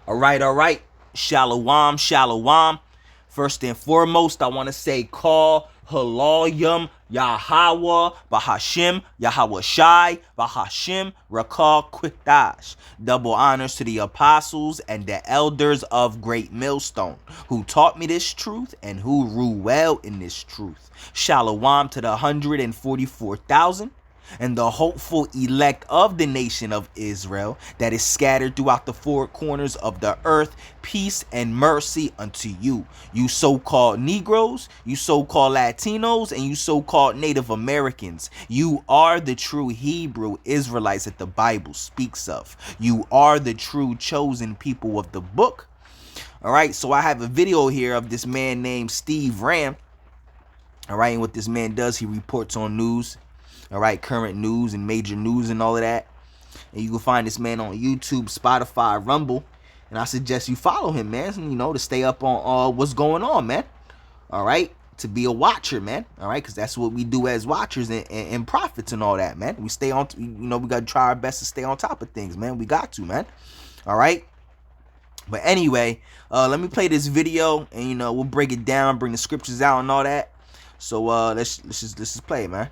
All right. Shalom, shalom. First and foremost, I want to say call Halalyum Yahweh Bahashim Yahweh Shai Bahashim Rakal Quitash. Double honors to the apostles and the elders of Great Millstone who taught me this truth and who rule well in this truth. Shalom to the 144,000 and the hopeful elect of the nation of Israel that is scattered throughout the four corners of the earth. Peace and mercy unto you, you so-called Negroes, you so-called Latinos, and you so-called Native Americans. You are the true Hebrew Israelites that the Bible speaks of. You are the true chosen people of the book. All right, so I have a video here of this man named Steve Ram. All right, and what this man does, he reports on news. All right, current news and major news and all of that. And you can find this man on YouTube, Spotify, Rumble. And I suggest you follow him, man, you know, to stay up on what's going on, man. All right, to be a watcher, man. All right, because that's what we do as watchers and prophets and all that, man. We stay on, you know, we got to try our best to stay on top of things, man. We got to, man. All right. But anyway, let me play this video and, you know, we'll break it down, bring the scriptures out and all that. So let's just play it, man.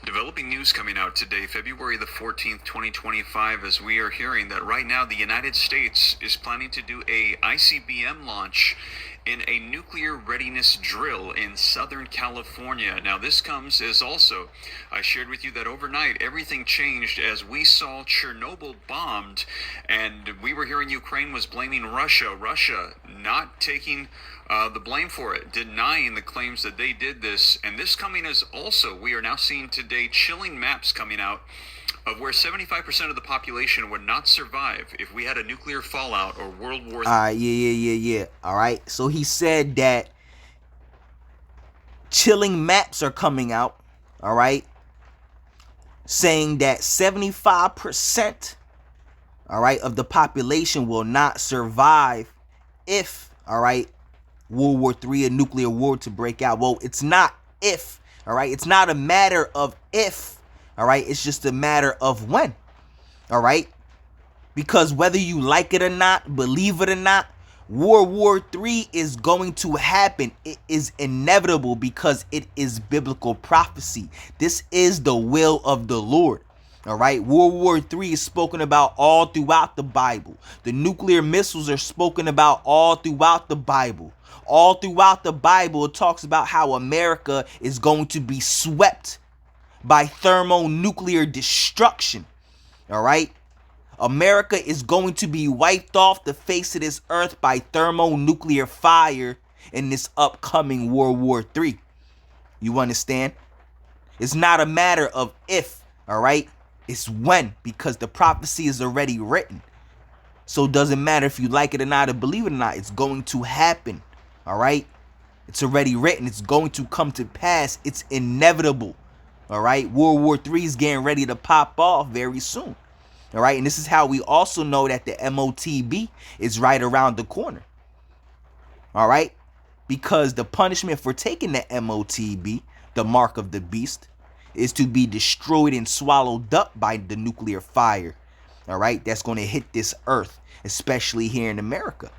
Developing news coming out today, February the 14th, 2025, as we are hearing that right now the United States is planning to do a ICBM launch in a nuclear readiness drill in Southern California. Now, this comes as also, I shared with you that overnight everything changed as we saw Chernobyl bombed, and we were hearing Ukraine was blaming Russia. Russia not taking the blame for it, denying the claims that they did this. And this coming as also, we are now seeing today chilling maps coming out of where 75% of the population would not survive if we had a nuclear fallout or World War III. All right, yeah. All right, so he said that chilling maps are coming out, all right, saying that 75%, all right, of the population will not survive if, all right, World War III, a nuclear war to break out. Well, it's not if, all right, it's not a matter of if, all right, it's just a matter of when, all right, because whether you like it or not, believe it or not, World War III is going to happen. It is inevitable because it is biblical prophecy. This is the will of the Lord. All right, World War III is spoken about all throughout the Bible. The nuclear missiles are spoken about all throughout the Bible. All throughout the Bible, it talks about how America is going to be swept by thermonuclear destruction. All right, America is going to be wiped off the face of this earth by thermonuclear fire in this upcoming World War III. You understand? It's not a matter of if, all right? It's when, because the prophecy is already written. So it doesn't matter if you like it or not or believe it or not. It's going to happen, all right? It's already written. It's going to come to pass. It's inevitable, all right? World War III is getting ready to pop off very soon, all right? And this is how we also know that the MOTB is right around the corner, all right? Because the punishment for taking the MOTB, the mark of the beast, is to be destroyed and swallowed up by the nuclear fire, all right, that's going to hit this earth, especially here in America,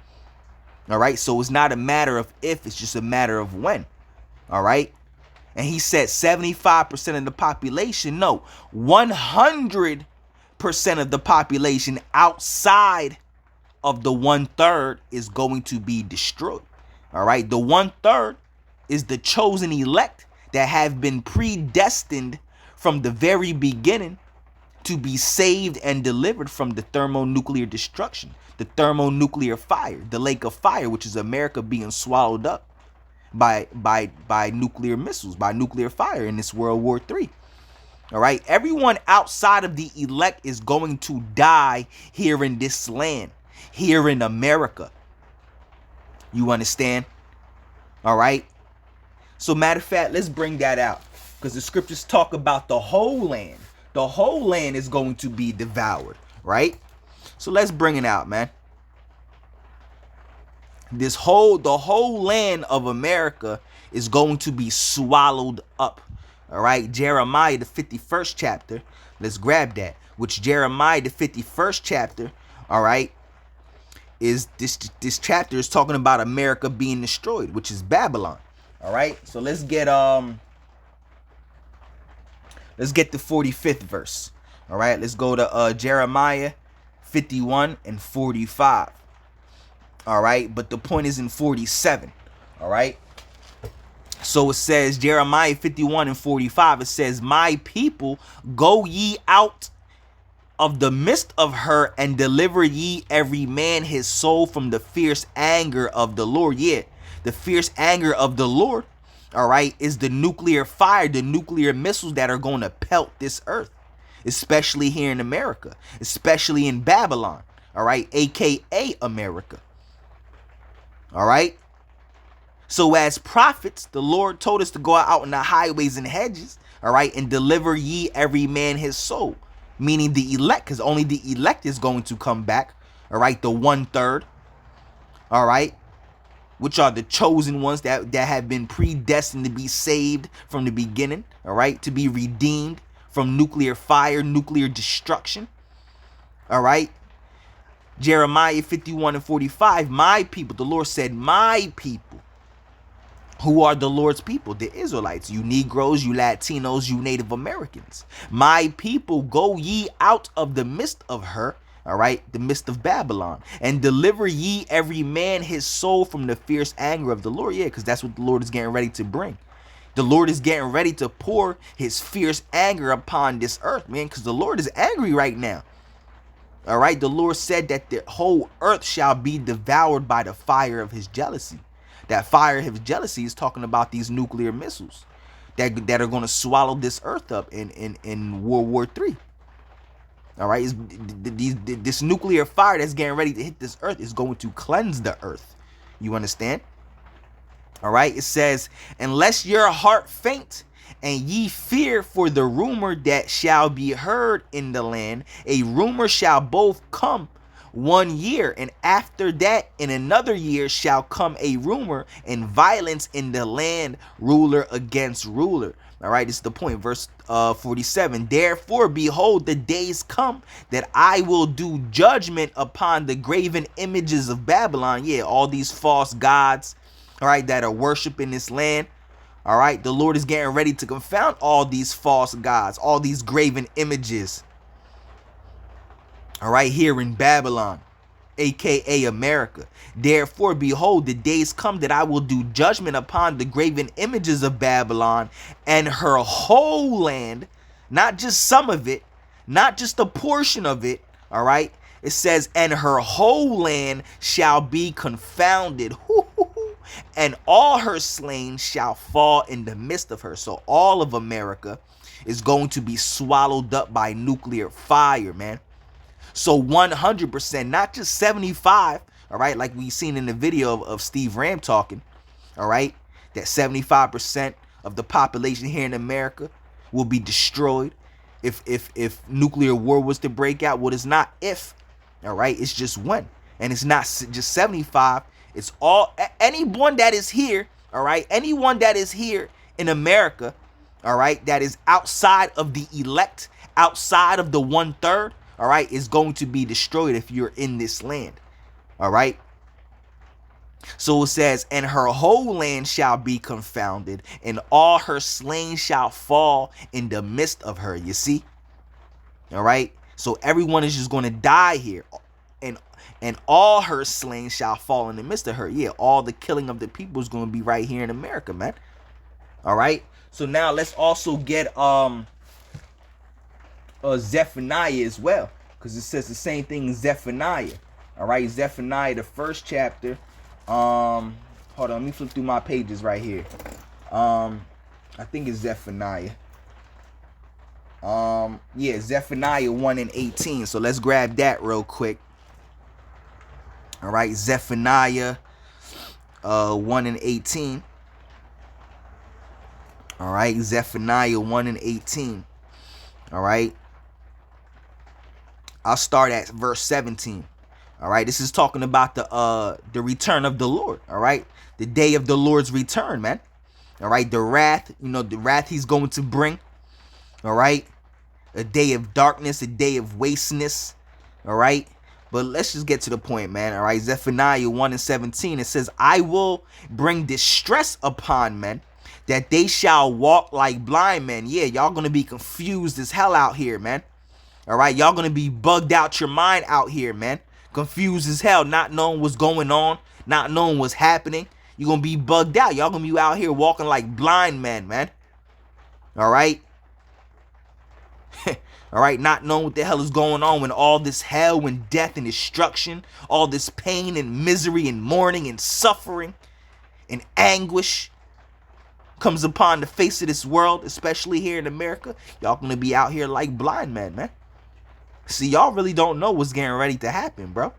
all right? So it's not a matter of if, it's just a matter of when, all right? And he said 75% of the population, no, 100% of the population outside of the 1/3 is going to be destroyed, all right? The 1/3 is the chosen elect that have been predestined from the very beginning to be saved and delivered from the thermonuclear destruction, the thermonuclear fire, the lake of fire, which is America being swallowed up by nuclear missiles, by nuclear fire in this World War III. All right, everyone outside of the elect is going to die here in this land, here in America. You understand? All right. So matter of fact, let's bring that out, because the scriptures talk about the whole land. The whole land is going to be devoured, right? So let's bring it out, man. The whole land of America is going to be swallowed up. All right, Jeremiah, the 51st chapter. Let's grab that. Which Jeremiah, the 51st chapter, all right, is this chapter is talking about America being destroyed, which is Babylon. All right, so let's get the 45th verse. All right, let's go to Jeremiah 51 and 45. All right, but the point is in 47. All right, so it says, Jeremiah 51 and 45, it says, my people, go ye out of the midst of her, and deliver ye every man his soul from the fierce anger of the Lord. Yeah, the fierce anger of the Lord, all right, is the nuclear fire, the nuclear missiles that are going to pelt this earth, especially here in America, especially in Babylon, all right, aka America. All right. So as prophets, the Lord told us to go out in the highways and hedges, all right, and deliver ye every man his soul, meaning the elect, because only the elect is going to come back, all right, the 1/3, all right, which are the chosen ones that have been predestined to be saved from the beginning, all right, to be redeemed from nuclear fire, nuclear destruction, all right. Jeremiah 51 and 45, my people, the Lord said, my people. Who are the Lord's people? The Israelites, you Negroes, you Latinos, you Native Americans. My people, go ye out of the midst of her, all right, the midst of Babylon, and deliver ye every man his soul from the fierce anger of the Lord. Yeah, because that's what the Lord is getting ready to bring. The Lord is getting ready to pour his fierce anger upon this earth, man, because the Lord is angry right now. All right, the Lord said that the whole earth shall be devoured by the fire of his jealousy. That fire of his jealousy is talking about these nuclear missiles that are going to swallow this earth up in World War III. All right, this nuclear fire that's getting ready to hit this earth is going to cleanse the earth. You understand? All right, it says, unless your heart faint and ye fear for the rumor that shall be heard in the land, a rumor shall both come 1 year, and after that in another year shall come a rumor, and violence in the land, ruler against ruler. All right, this is the point. Verse 47. Therefore, behold, the days come that I will do judgment upon the graven images of Babylon. Yeah, all these false gods, all right, that are worshiping this land. All right, the Lord is getting ready to confound all these false gods, all these graven images. All right, here in Babylon, aka America. Therefore, behold, the days come that I will do judgment upon the graven images of Babylon and her whole land, not just some of it, not just a portion of it. All right, it says, and her whole land shall be confounded, and all her slain shall fall in the midst of her. So all of America is going to be swallowed up by nuclear fire, man. So 100%, not just 75, all right, like we seen in the video of Steve Ram talking, all right, that 75% of the population here in America will be destroyed if nuclear war was to break out. Well, it's not if, all right, it's just when. And it's not just 75, it's all, anyone that is here, all right, anyone that is here in America, all right, that is outside of the elect, outside of the 1/3, all right, is going to be destroyed if you're in this land. All right. So it says, and her whole land shall be confounded, and all her slain shall fall in the midst of her. You see? All right. So everyone is just going to die here, and all her slain shall fall in the midst of her. Yeah, all the killing of the people is going to be right here in America, man. All right. So now let's also get Zephaniah as well, because it says the same thing in Zephaniah. All right, Zephaniah, the first chapter. Hold on, let me flip through my pages right here. I think it's Zephaniah. Yeah, Zephaniah 1 and 18. So let's grab that real quick. All right, Zephaniah 1 and 18. All right, Zephaniah 1 and 18. All right. I'll start at verse 17. All right, this is talking about the return of the Lord. All right, the day of the Lord's return, man. All right, the wrath, the wrath he's going to bring. All right, a day of darkness, a day of wasteness. All right, But let's just get to the point, man. All right, Zephaniah 1 and 17, it says, I will bring distress upon men, that they shall walk like blind men. Yeah, y'all gonna be confused as hell out here, man. All right, y'all gonna be bugged out your mind out here, man. Confused as hell, not knowing what's going on, not knowing what's happening. You're gonna be bugged out. Y'all gonna be out here walking like blind men, man. All right. All right, not knowing what the hell is going on, when all this hell and death and destruction, all this pain and misery and mourning and suffering and anguish comes upon the face of this world, especially here in America. Y'all gonna be out here like blind men, man. See, y'all really don't know what's getting ready to happen, bro.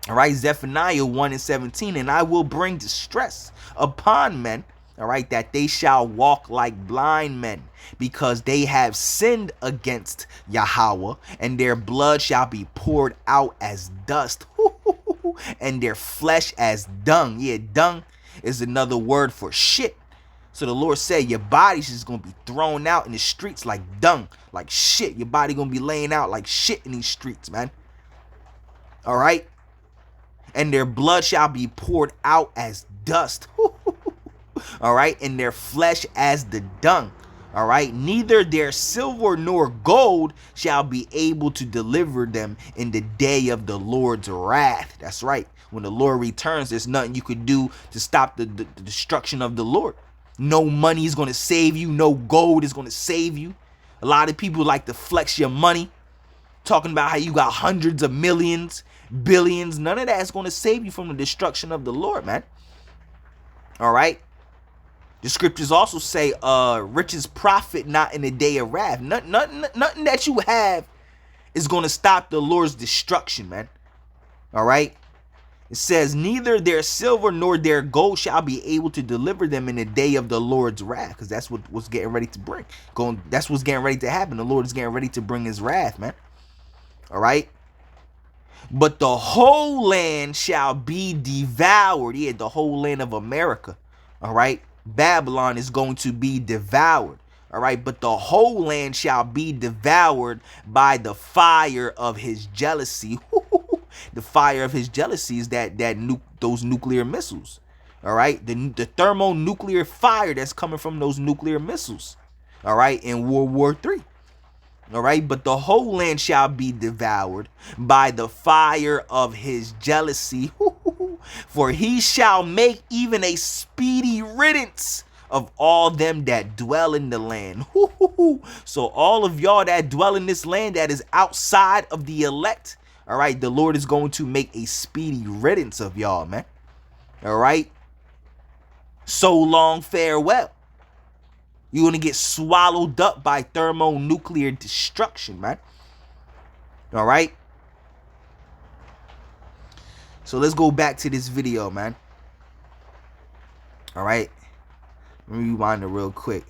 All right, Zephaniah 1 and 17, and I will bring distress upon men, all right, that they shall walk like blind men, because they have sinned against Yahweh, and their blood shall be poured out as dust, and their flesh as dung. Yeah, dung is another word for shit. So the Lord said your body's just going to be thrown out in the streets like dung, like shit. Your body going to be laying out like shit in these streets, man. All right. And their blood shall be poured out as dust. All right. And their flesh as the dung. All right. Neither their silver nor gold shall be able to deliver them in the day of the Lord's wrath. That's right. When the Lord returns, there's nothing you could do to stop the destruction of the Lord. No money is going to save you. No gold is going to save you. A lot of people like to flex your money, talking about how you got hundreds of millions, billions. None of that is going to save you from the destruction of the Lord, man. All right. The scriptures also say, riches profit not in the day of wrath. Nothing that you have is going to stop the Lord's destruction, man. All right. It says, neither their silver nor their gold shall be able to deliver them in the day of the Lord's wrath. Because that's what's getting ready to bring. That's what's getting ready to happen. The Lord is getting ready to bring his wrath, man. All right. But the whole land shall be devoured. Yeah, the whole land of America. All right. Babylon is going to be devoured. All right. But the whole land shall be devoured by the fire of his jealousy. The fire of his jealousy is those nuclear missiles. All right. The thermonuclear fire that's coming from those nuclear missiles. All right. In World War III. All right. But the whole land shall be devoured by the fire of his jealousy. For he shall make even a speedy riddance of all them that dwell in the land. So all of y'all that dwell in this land that is outside of the elect, all right, the Lord is going to make a speedy riddance of y'all, man. All right. So long, farewell. You're going to get swallowed up by thermonuclear destruction, man. All right. So let's go back to this video, man. All right. Let me rewind it real quick.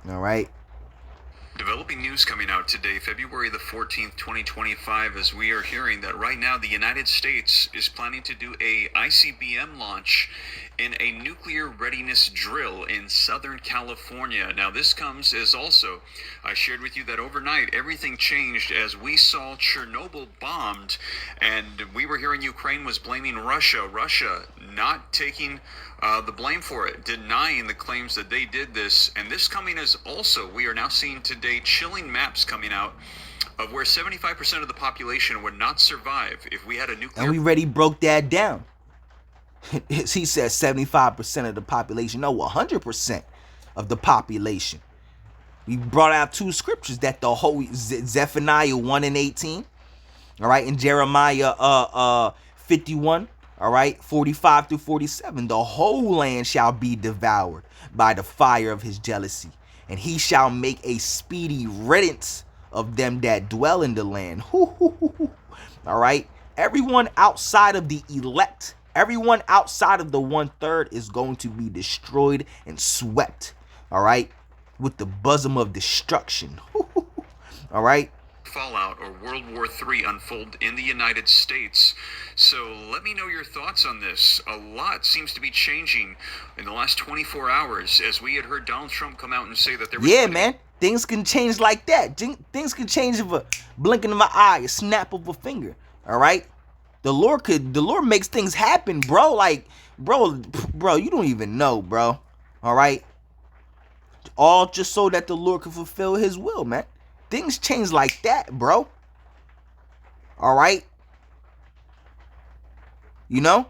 All right. Developing news coming out today, February the 14th, 2025, as we are hearing that right now the United States is planning to do a ICBM launch in a nuclear readiness drill in Southern California. Now, this comes as also, I shared with you that overnight everything changed as we saw Chernobyl bombed, and we were hearing Ukraine was blaming Russia. Russia not taking the blame for it, denying the claims that they did this. And this coming as also, we are now seeing today chilling maps coming out of where 75% of the population would not survive if we had a nuclear... And we already broke that down. He said 75% of the population. No, 100% of the population. We brought out two scriptures that the whole Zephaniah 1 and 18. All right. And Jeremiah 51. All right. 45 through 47. The whole land shall be devoured by the fire of his jealousy. And he shall make a speedy riddance of them that dwell in the land. All right. Everyone outside of the elect, everyone outside of the 1/3 is going to be destroyed and swept. All right. With the bosom of destruction. All right. Fallout or World War III unfold in the United States. So let me know your thoughts on this. A lot seems to be changing in the last 24 hours as we had heard Donald Trump come out and say that there was... Yeah, man. Things can change like that. Things can change of a blinking of an eye, a snap of a finger. All right. The Lord makes things happen, bro. Like, bro, you don't even know, bro. All right. All just so that the Lord can fulfill his will, man. Things change like that, bro. All right. You know?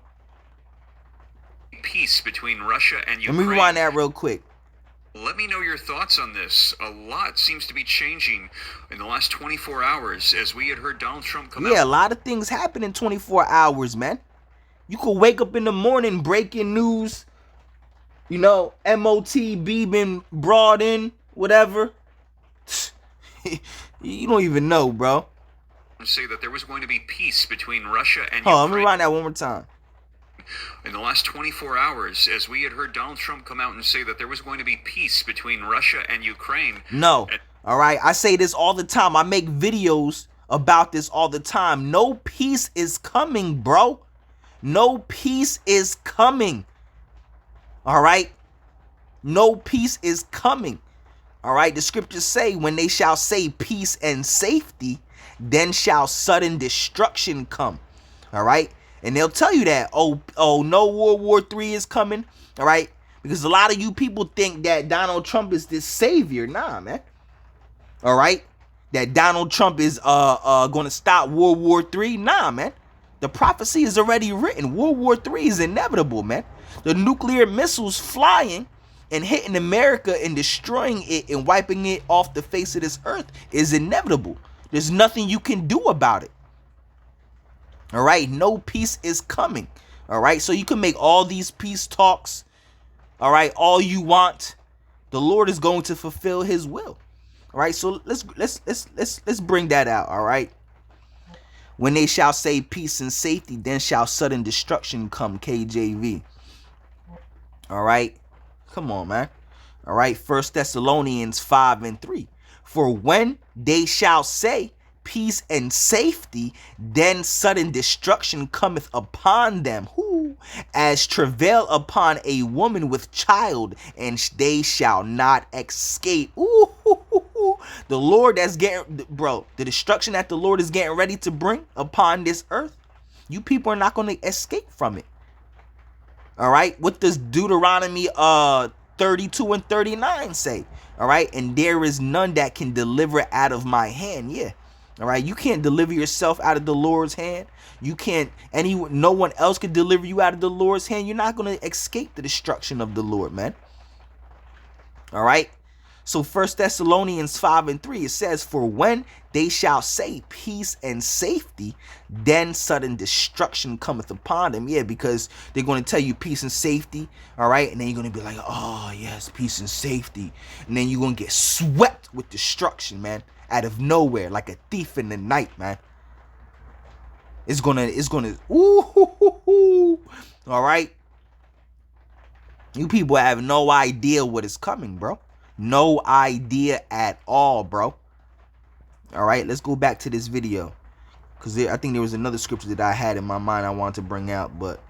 Peace between Russia and Ukraine. Let me rewind that real quick. Let me know your thoughts on this. A lot seems to be changing in the last 24 hours as we had heard Donald Trump come out. Yeah, a lot of things happen in 24 hours, man. You could wake up in the morning, breaking news, you know, MOTB been brought in, whatever. You don't even know, bro. Say that there was going to be peace between Russia and Hold on, Ukraine. let me rewind that one more time. In the last 24 hours, as we had heard Donald Trump come out and say that there was going to be peace between Russia and Ukraine. No. All right. I say this all the time. I make videos about this all the time. No peace is coming, bro. No peace is coming. All right. No peace is coming. All right. The scriptures say, when they shall say peace and safety, then shall sudden destruction come. All right. And they'll tell you that, oh, no, World War III is coming. All right. Because a lot of you people think that Donald Trump is this savior. Nah, man. All right. That Donald Trump is going to stop World War III. Nah, man. The prophecy is already written. World War III is inevitable, man. The nuclear missiles flying and hitting America and destroying it and wiping it off the face of this earth is inevitable. There's nothing you can do about it. All right. No peace is coming. All right. So you can make all these peace talks. All right. All you want. The Lord is going to fulfill his will. All right. So let's bring that out. All right. When they shall say peace and safety, then shall sudden destruction come. KJV. All right. Come on, man. All right. 1 Thessalonians 5:3. For when they shall say peace and safety, then sudden destruction cometh upon them, who as travail upon a woman with child, and they shall not escape. Ooh, the Lord that's getting, bro, the destruction that the Lord is getting ready to bring upon this earth, you people are not going to escape from it. All right. What does Deuteronomy 32 and 39 say? All right. And there is none that can deliver out of my hand. Yeah. All right. You can't deliver yourself out of the Lord's hand. You can't, no one else can deliver you out of the Lord's hand. You're not going to escape the destruction of the Lord, man. All right. So 1 Thessalonians 5:3, it says, for when they shall say peace and safety, then sudden destruction cometh upon them. Yeah, because they're going to tell you peace and safety. All right. And then you're going to be like, oh, yes, peace and safety. And then you're going to get swept with destruction, man, out of nowhere, like a thief in the night, man. It's gonna, ooh, all right. You people have no idea what is coming, bro. No idea at all, bro. All right, let's go back to this video, because I think there was another scripture that I had in my mind I wanted to bring out, but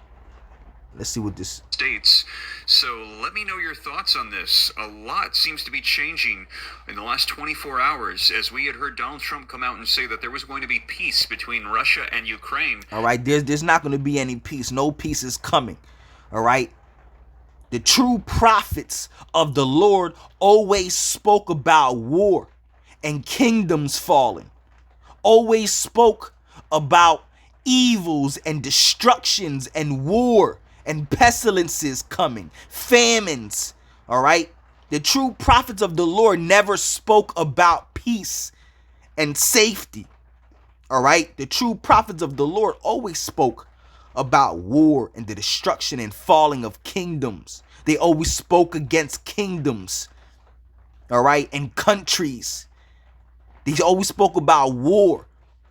let's see what this states. So let me know your thoughts on this. A lot seems to be changing in the last 24 hours as we had heard Donald Trump come out and say that there was going to be peace between Russia and Ukraine. All right, there's not going to be any peace. No peace is coming. All right. The true prophets of the Lord always spoke about war and kingdoms falling. Always spoke about evils and destructions and war and pestilences coming, famines. All right. The true prophets of the Lord never spoke about peace and safety. All right. The true prophets of the Lord always spoke about war and the destruction and falling of kingdoms. They always spoke against kingdoms, all right, and countries. They always spoke about war,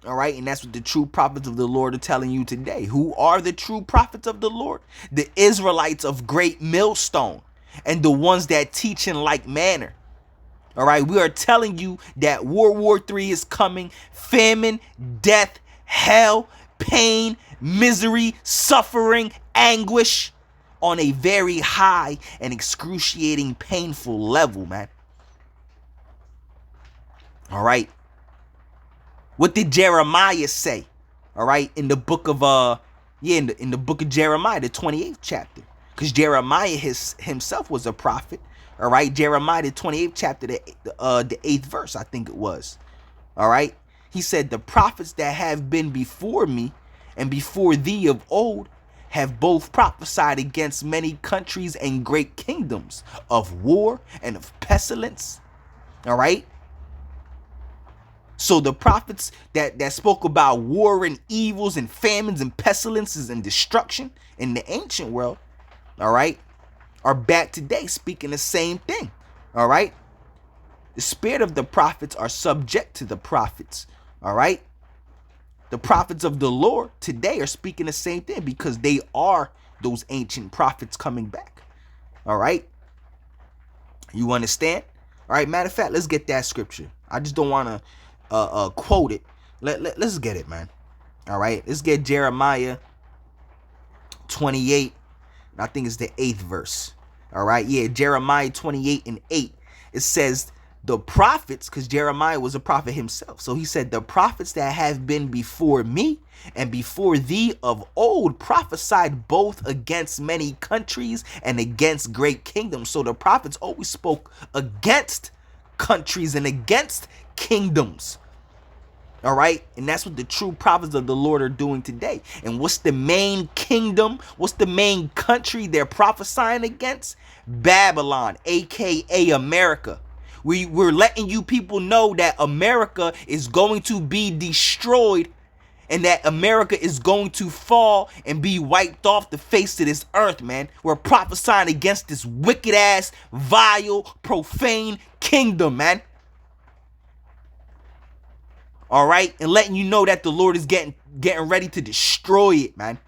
all right, and that's what the true prophets of the Lord are telling you today. Who are the true prophets of the Lord? The Israelites of Great Millstone and the ones that teach in like manner. All right, we are telling you that World War III is coming. Famine, death, hell, pain, misery, suffering, anguish on a very high and excruciating painful level, man. All right. What did Jeremiah say? All right, in the book of in the book of Jeremiah, the 28th chapter, because Jeremiah himself was a prophet. All right, Jeremiah, the 28th chapter, the 8th verse, I think it was. All right, he said, the prophets that have been before me and before thee of old have both prophesied against many countries and great kingdoms of war and of pestilence. All right. So the prophets that spoke about war and evils and famines and pestilences and destruction in the ancient world, all right, are back today speaking the same thing. All right. The spirit of the prophets are subject to the prophets. All right. The prophets of the Lord today are speaking the same thing because they are those ancient prophets coming back. All right. You understand? All right. Matter of fact, let's get that scripture. I just don't want to quote it. Let's get it, man. All right, let's get Jeremiah 28. I think it's the 8th verse. All right, yeah, Jeremiah 28 and 8. It says the prophets, because Jeremiah was a prophet himself. So he said, the prophets that have been before me and before thee of old prophesied both against many countries and against great kingdoms. So the prophets always spoke against countries and against kingdoms. All right. And that's what the true prophets of the Lord are doing today. And what's the main kingdom? What's the main country they're prophesying against? Babylon, aka America. We're letting you people know that America is going to be destroyed and that America is going to fall and be wiped off the face of this earth, man. We're prophesying against this wicked ass, vile, profane kingdom, man. All right, and letting you know that the Lord is getting ready to destroy it, man.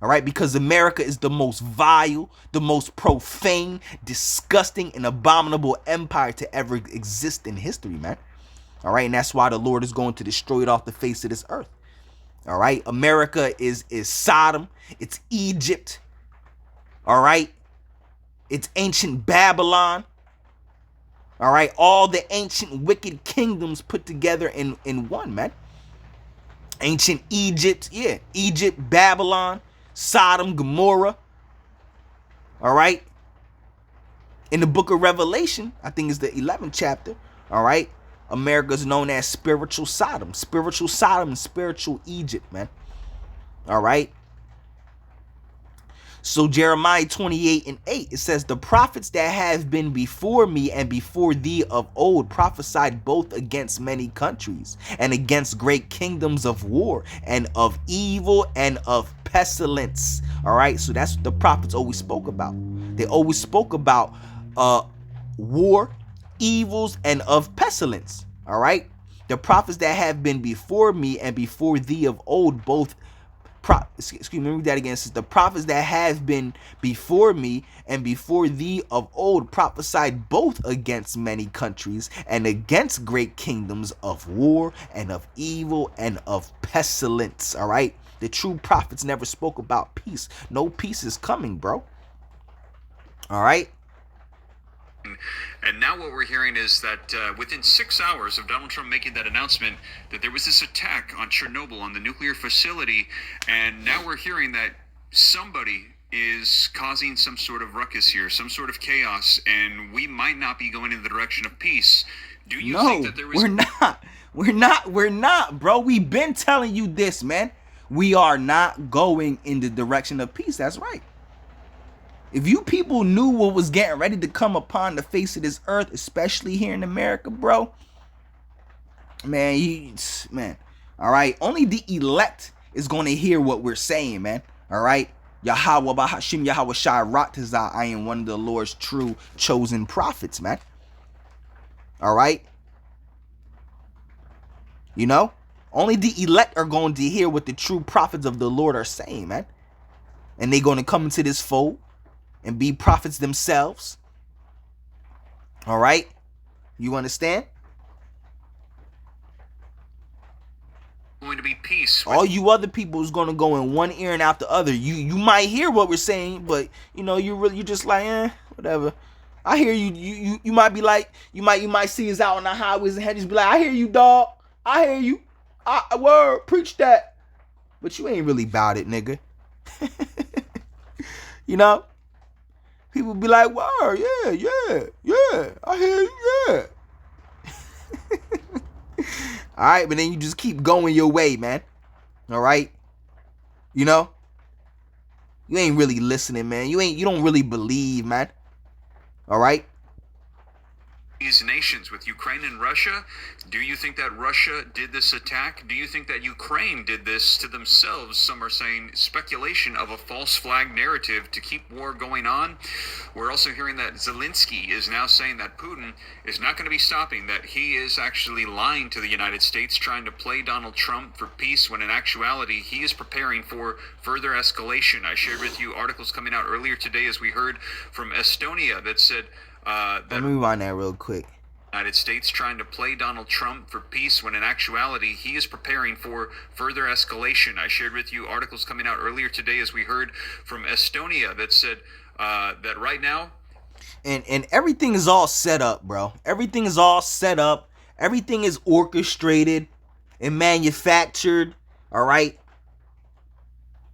All right, because America is the most vile, the most profane, disgusting, and abominable empire to ever exist in history, man. All right, and that's why the Lord is going to destroy it off the face of this earth. All right, America is Sodom, it's Egypt. All right, it's ancient Babylon. All right, all the ancient wicked kingdoms put together in one, man. Ancient Egypt, yeah, Egypt, Babylon, Sodom, Gomorrah. All right. In the book of Revelation, I think it's the 11th chapter. All right, America's known as spiritual Sodom, and spiritual Egypt, man. All right. So Jeremiah 28 and 8, it says, the prophets that have been before me and before thee of old prophesied both against many countries and against great kingdoms of war and of evil and of pestilence. All right. So that's what the prophets always spoke about. They always spoke about war, evils, and of pestilence. All right. The prophets that have been before me and before thee of old both excuse me, read that again. It says, the prophets that have been before me and before thee of old prophesied both against many countries and against great kingdoms of war and of evil and of pestilence. All right. The true prophets never spoke about peace. No peace is coming, bro. All right. And now what we're hearing is that within 6 hours of Donald Trump making that announcement, that there was this attack on Chernobyl, on the nuclear facility, and now we're hearing that somebody is causing some sort of ruckus here, some sort of chaos, and we might not be going in the direction of peace. Do you think that there is... We're not, bro. We've been telling you this, man. We are not going in the direction of peace. That's right. If you people knew what was getting ready to come upon the face of this earth, especially here in America, bro, man, all right, only the elect is going to hear what we're saying, man, all right? Yahweh Bahashim Yahweh Shai Ratazah, I am one of the Lord's true chosen prophets, man, all right? You know, only the elect are going to hear what the true prophets of the Lord are saying, man, and they're going to come into this fold and be prophets themselves. All right? You understand? Going to be peace. All you other people is going to go in one ear and out the other. You might hear what we're saying, but you know, you're just like, whatever. I hear you. You might be like, you might see us out on the highways and hedges, be like, I hear you, dog. I hear you. Word, preach that. But you ain't really about it, nigga. You know? People be like, word, yeah. I hear you, yeah. All right, but then you just keep going your way, man. All right? You know? You ain't really listening, man. You don't really believe, man. All right? These nations with Ukraine and Russia, do you think that Russia did this attack? Do you think that Ukraine did this to themselves? Some are saying speculation of a false flag narrative to keep war going on. We're also hearing that Zelensky is now saying that Putin is not going to be stopping, that he is actually lying to the United States, trying to play Donald Trump for peace, when in actuality he is preparing for further escalation. I shared with you articles coming out earlier today, as we heard from Estonia, that said let me rewind that real quick. United States trying to play Donald Trump for peace, when in actuality he is preparing for further escalation. I shared with you articles coming out earlier today, as we heard from Estonia, that said that right now, and everything is all set up, bro. Everything is all set up. Everything is orchestrated and manufactured. All right.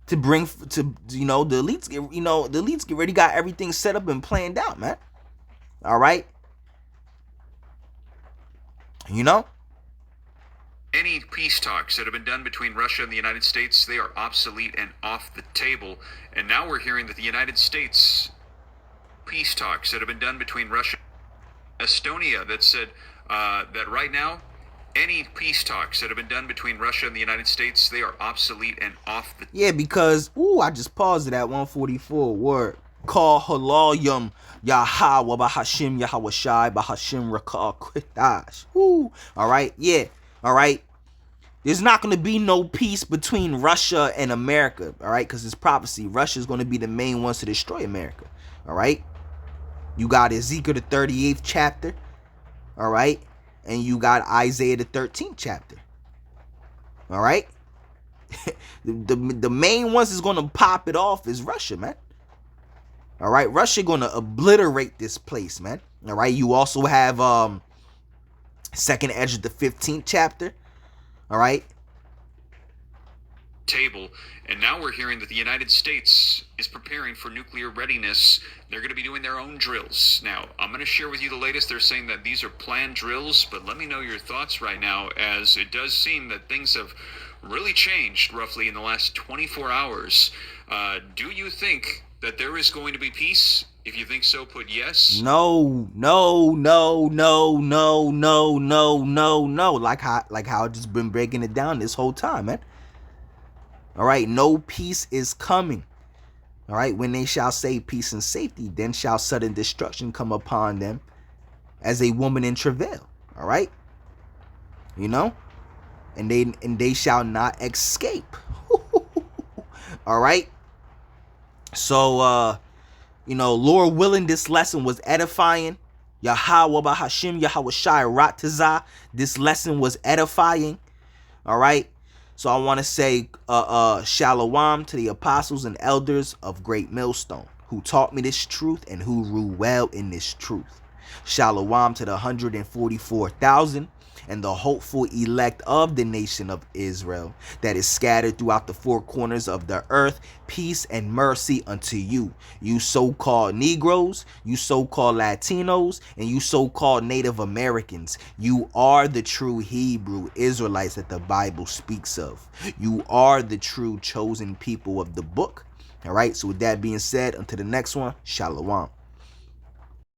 To bring to the elites the elites already got everything set up and planned out, man. All right. Any peace talks that have been done between Russia and the United States, they are obsolete and off the table. And now we're hearing that the United States, peace talks that have been done between Russia and Estonia, that said that right now, any peace talks that have been done between Russia and the United States, they are obsolete and off the Yeah, because I just paused it at 144. Word. Call Halalyum Yahweh Bahashim Yahweh Shai Bahashim Rakah Kritash. All right, yeah, all right. There's not going to be no peace between Russia and America, all right, because it's prophecy. Russia is going to be the main ones to destroy America, all right. You got Ezekiel the 38th chapter, all right, and you got Isaiah the 13th chapter, all right. the main ones is going to pop it off is Russia, man. All right, Russia gonna obliterate this place, man. All right, you also have Second Ezra the 15th chapter. All right. Table, and now we're hearing that the United States is preparing for nuclear readiness. They're going to be doing their own drills. Now, I'm going to share with you the latest. They're saying that these are planned drills, but let me know your thoughts right now, as it does seem that things have really changed roughly in the last 24 hours. Do you think that there is going to be peace? If you think so, put yes. No. Like how I just been breaking it down this whole time, man. All right, no peace is coming. All right, when they shall say peace and safety, then shall sudden destruction come upon them as a woman in travail. All right, and they shall not escape. All right. So, Lord willing, this lesson was edifying. Yahweh Bahashim Yahweh Shai Ratazah. This lesson was edifying. All right. So I want to say shalom to the apostles and elders of Great Millstone who taught me this truth and who rule well in this truth. Shalom to the 144,000 and the hopeful elect of the nation of Israel that is scattered throughout the four corners of the earth. Peace and mercy unto you, you so-called Negroes, you so-called Latinos, and you so-called Native Americans. You are the true Hebrew Israelites that the Bible speaks of. You are the true chosen people of the book. All right, so with that being said, until the next one, shalom.